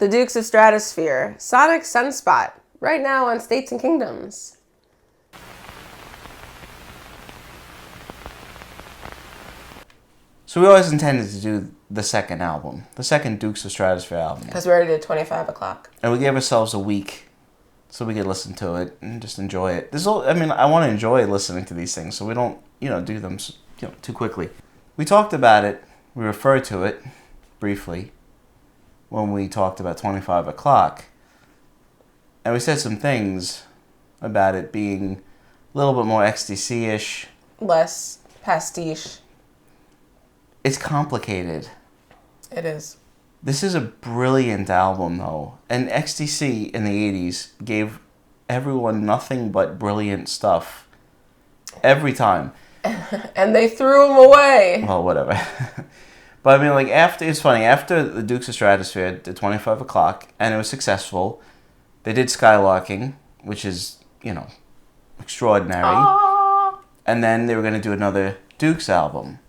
The Dukes of Stratosphear, Sonic Sunspot, right now on States and Kingdoms. So we always intended to do the second album, the second Dukes of Stratosphear album. Because we already did 25 o'clock. And we gave ourselves a week so we could listen to it and just enjoy it. I want to enjoy listening to these things, so we don't, do them too quickly. We talked about it, we referred to it briefly when we talked about 25 o'clock. And we said some things about it being a little bit more XTC-ish. Less pastiche. It's complicated. It is. This is a brilliant album, though. And XTC in the 80s gave everyone nothing but brilliant stuff. Every time. And they threw them away. Well, whatever. But I mean, it's funny, after the Dukes of Stratosphear did 25 o'clock, and it was successful, they did Skylarking, which is, extraordinary. Aww. And then they were going to do another Dukes album.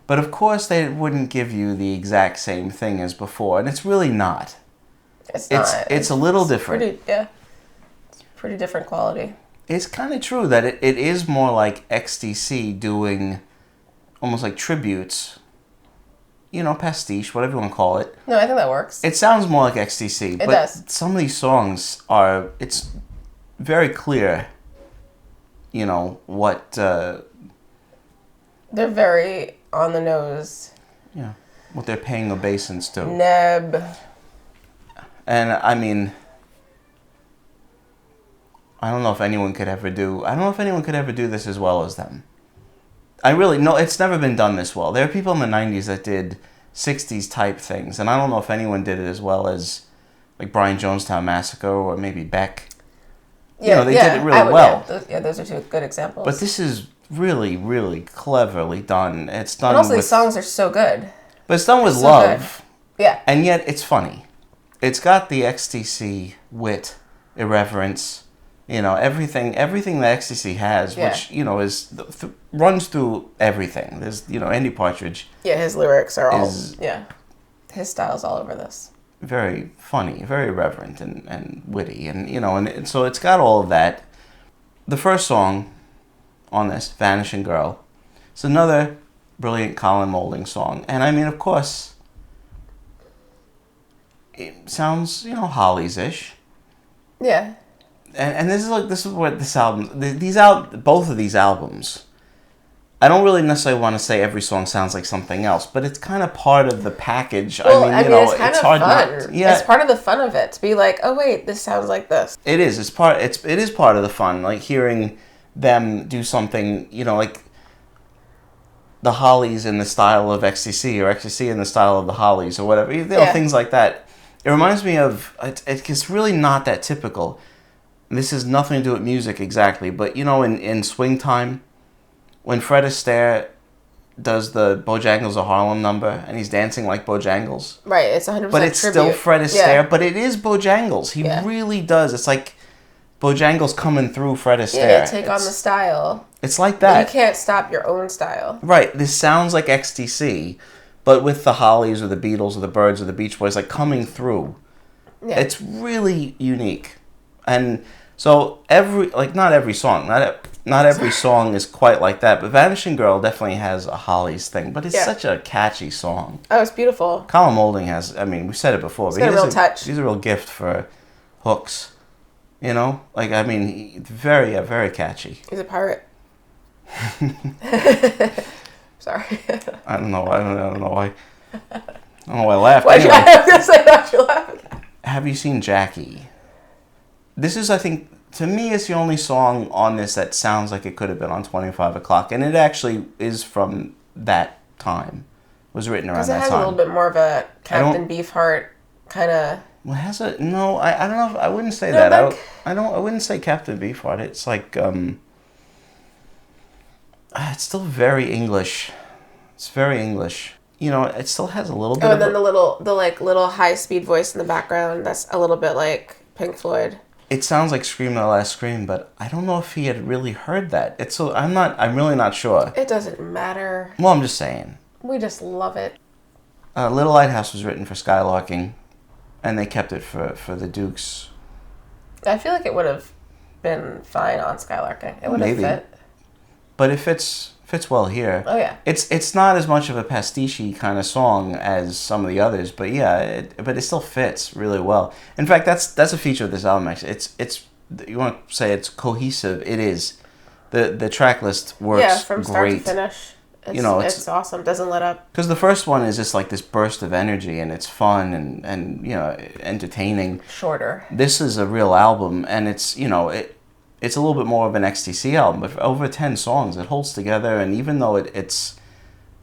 But of course they wouldn't give you the exact same thing as before, and it's really not. It's not. It's a little different. It's pretty different quality. It's kind of true that it is more like XTC doing almost like tributes, pastiche, whatever you want to call it. No, I think that works. It sounds more like XTC, It but does. Some of these songs it's very clear, what... They're very on the nose. Yeah, what they're paying obeisance to. Neb. And I mean, I don't know if anyone could ever do this as well as them. It's never been done this well. There are people in the 90s that did 60s type things, and I don't know if anyone did it as well as like Brian Jonestown Massacre or maybe Beck. Yeah, they did it really well. Those are two good examples. But this is really, really cleverly done. It's done. And also, these songs are so good. But it's done with love. Good. Yeah. And yet it's funny. It's got the XTC wit, irreverence, everything that XTC has, which runs through everything. There's Andy Partridge. Yeah, his lyrics are his style's all over this. Very funny, very irreverent and witty, and so it's got all of that. The first song on this, Vanishing Girl, it's another brilliant Colin Moulding song, and I mean, of course, it sounds Hollies-ish. Yeah. And this is what this album, both of these albums, I don't really necessarily want to say every song sounds like something else, but it's kind of part of the package. Well, it's kind it's of hard fun. It's part of the fun of it to be like, oh wait, this sounds like this. It is. It is part of the fun, like hearing them do something, like the Hollies in the style of XTC or XTC in the style of the Hollies or whatever, things like that. It reminds me of, it's really not that typical. This has nothing to do with music exactly, but in Swing Time, when Fred Astaire does the Bojangles of Harlem number and he's dancing like Bojangles. Right, it's 100% But it's tribute. still Fred Astaire, but it is Bojangles. He really does. It's like Bojangles coming through Fred Astaire. Yeah, take on the style. It's like that. But you can't stop your own style. Right, this sounds like XTC, but with the Hollies or the Beatles or the Byrds or the Beach Boys like coming through. Yeah. It's really unique. And so not every song is quite like that, but Vanishing Girl definitely has a Hollies thing, but it's such a catchy song. Oh, it's beautiful. Colin Moulding has, we've said it before, He's got a real touch. He's a real gift for hooks, very, very catchy. He's a pirate. Sorry. I don't know why I laughed. I was going to say, why'd you laugh? Have you seen Jackie? This is, I think, to me, it's the only song on this that sounds like it could have been on 25 o'clock. And it actually is from that time. It was written around that time. Because it has a little bit more of a Captain Beefheart kind of... Well, has it? No, I don't know. I wouldn't say that. I wouldn't say Captain Beefheart. It's like, it's still very English. It's very English. It still has a little bit of... Oh, and then the little high-speed voice in the background, that's a little bit like Pink Floyd. It sounds like Scream the Last Scream, but I don't know if he had really heard that. I'm really not sure. It doesn't matter. Well, I'm just saying. We just love it. Little Lighthouse was written for Skylarking. and they kept it for the Dukes. I feel like it would have been fine on Skylarking. It would have fit. But it fits well here. Oh yeah. It's not as much of a pastiche kind of song as some of the others, but yeah, but it still fits really well. In fact, that's a feature of this album. Actually, it's you want to say it's cohesive. It is. The track list works from start great. to finish. It's, it's awesome. Doesn't let up. Because the first one is just like this burst of energy, and it's fun and entertaining. Shorter. This is a real album, and it's it's a little bit more of an XTC album, but for over 10 songs, it holds together. And even though it's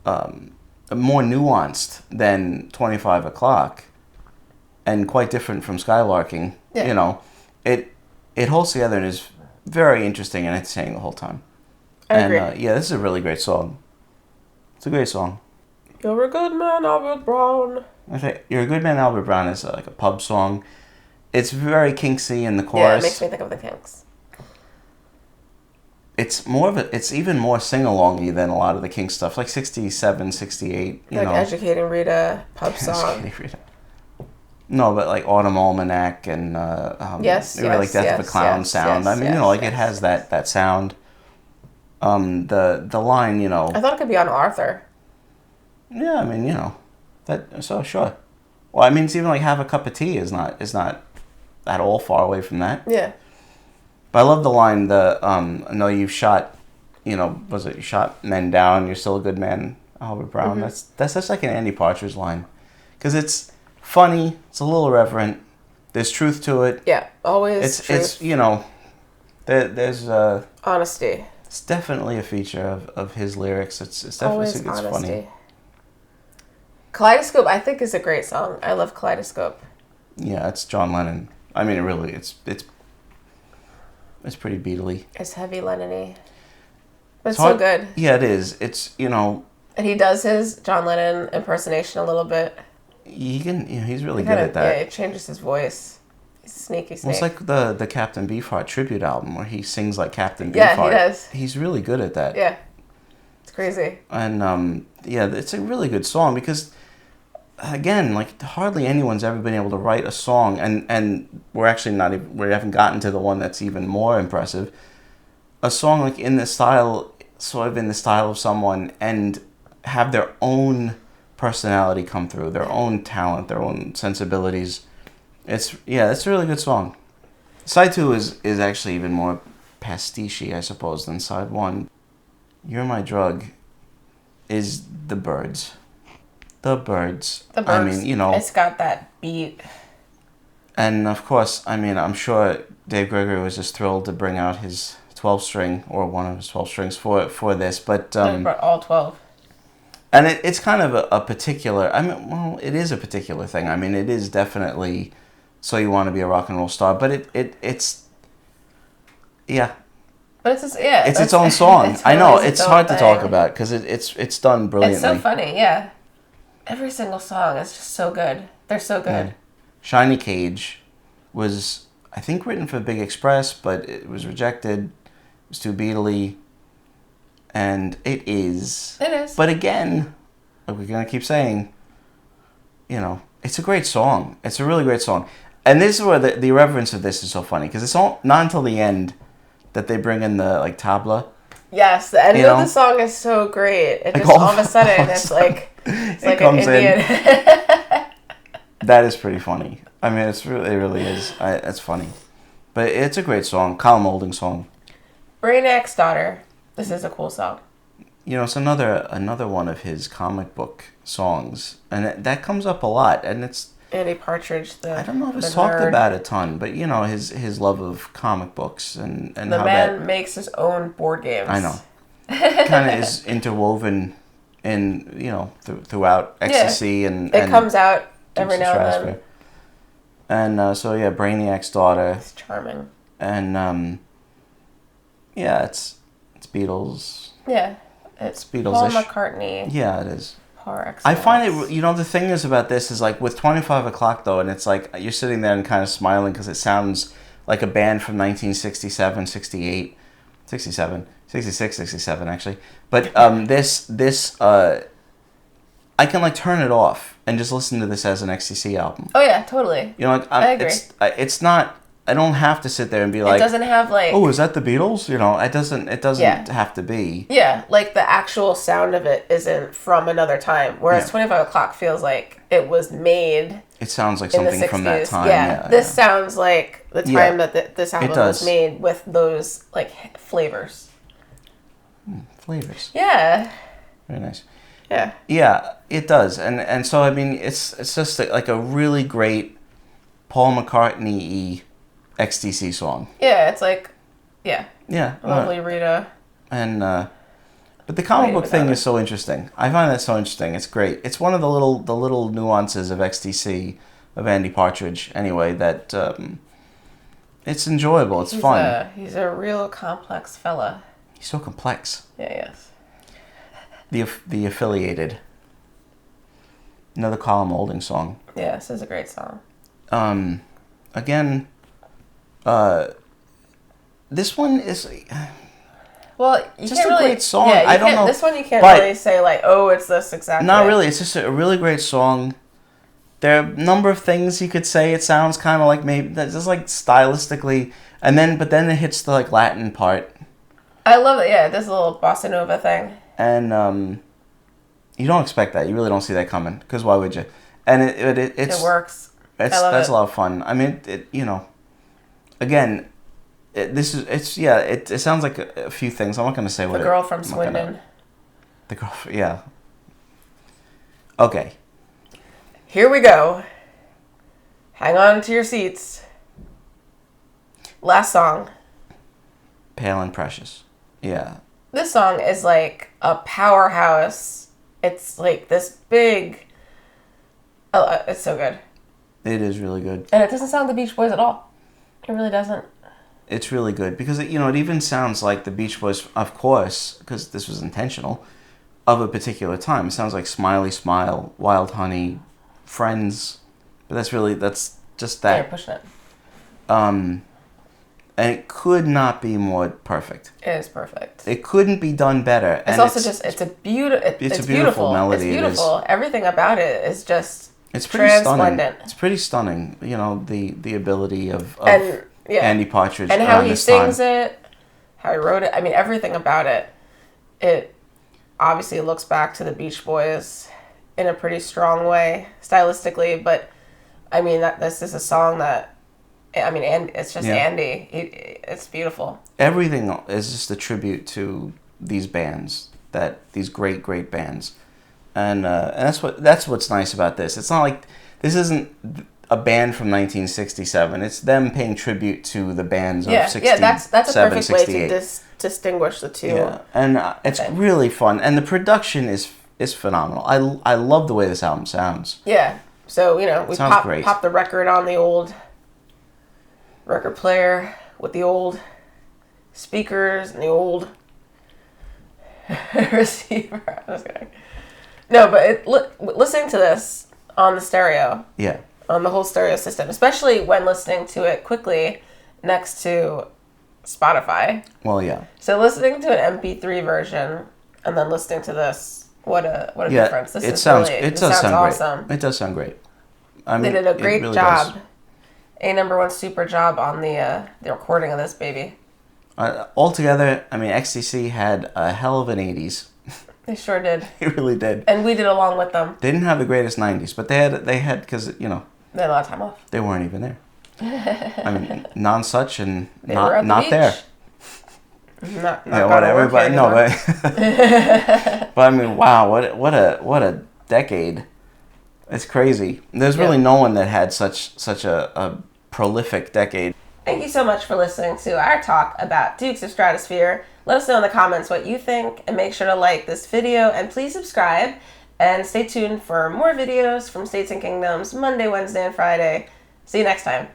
more nuanced than 25 O'Clock, and quite different from Skylarking, it holds together and is very interesting and entertaining the whole time. I agree. This is a really great song. It's a great song. You're a good man, Albert Brown. I think You're a Good Man, Albert Brown is like a pub song. It's very Kinksy in the chorus. Yeah, it makes me think of the Kinks. It's even more sing-alongy than a lot of the Kinks stuff, like 67, 68, like Educating Rita, pub song. No, but like Autumn Almanac and like Death of a Clown sound. It has that sound. The line, I thought it could be on Arthur. Yeah, so sure. Well, it's even like Have a Cup of Tea is not at all far away from that. Yeah. But I love the line, no, you've shot, you shot men down, you're still a good man, Albert Brown. Mm-hmm. That's just like an Andy Partridge line. Because it's funny, it's a little irreverent, there's truth to it. Yeah, always truth. There's honesty. It's definitely a feature of his lyrics. It's definitely always honesty. Funny. Kaleidoscope, I think, is a great song. I love Kaleidoscope. Yeah, it's John Lennon. It's pretty Beatley. It's heavy Lennon-y. But it's so good. Yeah, it is. It's, And he does his John Lennon impersonation a little bit. He's really good at that. Yeah, it changes his voice. He's sneaky. Well, it's like the Captain Beefheart tribute album where he sings like Captain Beefheart. Yeah, he does. He's really good at that. Yeah. It's crazy. And, it's a really good song because, again, like hardly anyone's ever been able to write a song, and we're actually we haven't gotten to the one that's even more impressive. A song like in the style of someone, and have their own personality come through, their own talent, their own sensibilities. It's a really good song. Side 2 is actually even more pastiche, I suppose, than side 1. You're My Drug is the Birds. The Birds. It's got that beat. And of course, I'm sure Dave Gregory was just thrilled to bring out his 12-string, or one of his 12 strings for this, but he brought all 12. And it's kind of a particular, it is a particular thing. It is definitely So You Want to Be a Rock and Roll Star, but it's But it's its own song. I know, it's hard to talk about because it's done brilliantly. It's so funny, yeah. Every single song is just so good. They're so good. Yeah. Shiny Cage was, I think, written for Big Express, but it was rejected. It was too Beatley. And it is. It is. But again, like we're going to keep saying, it's a great song. It's a really great song. And this is where the irreverence of this is so funny, because it's not until the end that they bring in the, tabla. Yes, the end of the song is so great. It just all of a sudden, it's like an Indian. That is pretty funny. It really is. It's funny. But it's a great song. Colin Moulding song. Brainiac's Daughter. This is a cool song. It's another one of his comic book songs. And that comes up a lot. And it's... Andy Partridge, I don't know if it's talked about a ton, but his love of comic books and the how man makes his own board games. I know. Kind of is interwoven in throughout Ecstasy and it comes out every now and then. And Brainiac's Daughter. It's charming. And it's Beatles. Yeah, it's Beatles. Paul McCartney. Yeah, it is. I find it, the thing is about this is like with 25 O'Clock though, and it's like you're sitting there and kind of smiling because it sounds like a band from 1967, 68, 67, 66, 67 actually. But this I can like turn it off and just listen to this as an XTC album. Oh yeah, totally. You know, like I agree. It's not. I don't have to sit there and be like, it doesn't have like, oh, is that the Beatles? You know, it doesn't have to be. Yeah, like the actual sound of it isn't from another time, whereas 25 O'Clock feels like it was made. It sounds like something from that time. Yeah, this sounds like the time that this album was made with those like flavors. Flavors. Yeah. Very nice. Yeah. Yeah, it does, and so I mean, it's just like a really great Paul McCartney-y XTC song. Yeah, it's like, yeah, lovely Rita. And but the comic book thing is so interesting. I find that so interesting. It's great. It's one of the little nuances of XTC, of Andy Partridge. Anyway, that it's enjoyable. It's fun. He's a real complex fella. He's so complex. Yeah, yes. The Affiliated. Another Colin Moulding song. Yeah, this is a great song. Again, this one is. Well, you just can't a really, great song. Yeah, I don't know. This one you can't really say like, oh, it's this exactly. Not really. It's just a really great song. There are a number of things you could say. It sounds kind of like maybe that's just like stylistically, but then it hits the like Latin part. I love it. Yeah, this little bossa nova thing. And you don't expect that. You really don't see that coming. Because why would you? And it works. That's a lot of fun. I mean, you know, again, it sounds like a few things. I'm not going to say what the girl from Swindon. The girl, yeah. Okay. Here we go. Hang on to your seats. Last song. Pale and Precious. Yeah. This song is like a powerhouse. It's like this big. Oh, it's so good. It is really good. And it doesn't sound the Beach Boys at all. It really doesn't. It's really good because it even sounds like the Beach Boys, of course, because this was intentional, of a particular time. It sounds like Smiley Smile, Wild Honey, Friends, but that's just that. Yeah, push it. And it could not be more perfect. It is perfect. It couldn't be done better. It's also it's a beautiful melody. It's beautiful. Everything about it is just it's pretty stunning. It's pretty stunning. You know, the ability of Andy Partridge and how he sings it, how he wrote it. I mean, everything about it. It obviously looks back to the Beach Boys in a pretty strong way stylistically, but I mean this is a song that. I mean, it's just Andy. It's beautiful. Everything is just a tribute to these bands, these great bands, and that's what's nice about this. It's not like this isn't a band from 1967. It's them paying tribute to the bands of 67, yeah. That's a perfect way to distinguish the two. Yeah, and it's really fun, and the production is phenomenal. I love the way this album sounds. Yeah. So we pop the record on the old record player with the old speakers and the old receiver. I'm just kidding. No, but listening to this on the stereo, on the whole stereo system, especially when listening to it quickly next to Spotify. Well, yeah. So listening to an MP3 version and then listening to this, what a difference! It sounds awesome. Great. It does sound great. I mean, they did a great really job. Does. A number one super job on the recording of this baby. Altogether, I mean, XTC had a hell of an 80s. They sure did. They really did. And we did along with them. They didn't have the greatest 90s, but they had because they had a lot of time off. They weren't even there. I mean, non-such and not there. Not whatever, but no, but but I mean, wow, what a decade. It's crazy. There's really no one that had such a prolific decade. Thank you so much for listening to our talk about Dukes of Stratosphear. Let us know in the comments what you think, and make sure to like this video, and please subscribe, and stay tuned for more videos from States and Kingdoms Monday, Wednesday, and Friday. See you next time.